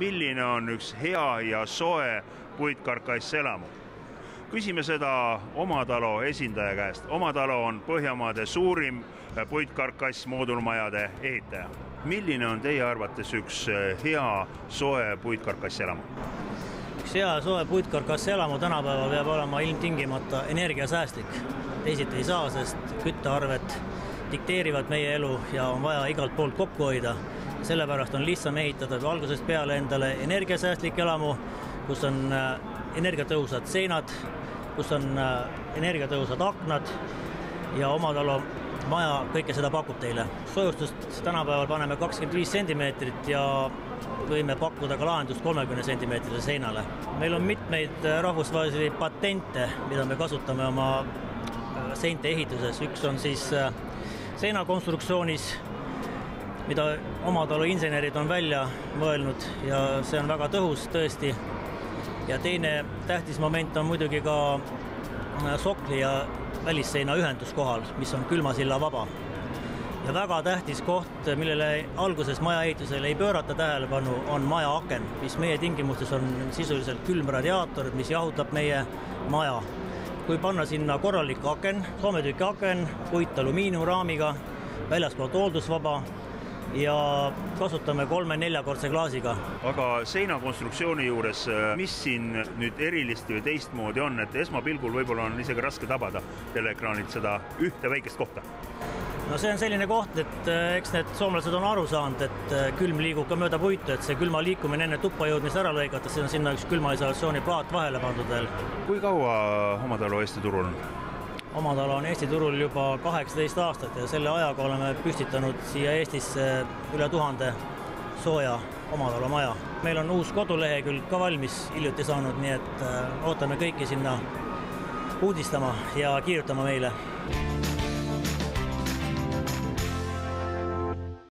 milline on üks hea ja soe puitkarkasselamu? Küsime seda Omatalo esindaja käest. Omatalo on Põhjamaade suurim puitkarkass moodulmajade ehitaja. Milline on teie arvates üks hea soe puitkarkasselamu? Üks hea soe puitkarkasselamu tänapäeval peab olema ilmtingimata energiasäästlik. Teisiti ei saa, sest küttearved dikteerivad meie elu ja on vaja igalt poolt kokku hoida. Sellepärast on lihtsam ehitada algusest peale endale energiasäästlik elamu, kus on energiatõhusad seinad, kus on energiatõhusad aknad ja Omatalo maja kõike seda pakub teile. Soojustust tänapäeval paneme 25 sentimeetrit ja võime pakkuda ka lahendust 30 sentimeetrile seinale. Meil on mitmeid rahvusvahelisi patente, mida me kasutame oma seinte ehituses. Üks on siis seinakonstruktsioonis, mida Omatalo insenerid on välja mõelnud ja see on väga tõhus tõesti. Ja teine tähtis moment on muidugi ka sokli ja välisseina ühenduskohal, mis on külmasilla vaba. Ja väga tähtis koht, millele alguses maja ehitusel ei pöörata tähelepanu, on maja aken, mis meie tingimustes on sisuliselt külmradiaator, mis jahutab meie maja. Kui panna sinna korralik aken, soometüki aken, puit alumiiniumraamiga, väljaspoolt hooldusvaba ja kasutame 3-4-kordse klaasiga. Aga seinakonstruktsiooni juures, mis siin nüüd erilist või teistmoodi on, et esmapilgul võib-olla on isegi raske tabada teleekraanilt seda ühte väikest kohta? No see on selline koht, et eks need soomlased on aru saanud, et külm liigub ka mööda puitu, et see külma liikumine enne tuppa jõudmist ära lõigata, see on sinna üks külmaisolatsiooni plaat vahele pandud veel. Kui kaua Omatalo Eesti turul on? Omatalo on Eesti turul juba 18 aastat ja selle ajaga oleme püstitanud siia Eestisse üle 1000 sooja Omatalo maja. Meil on uus kodulehekülg ka valmis hiljuti saanud, nii et ootame kõiki sinna uudistama ja kiirutama meile.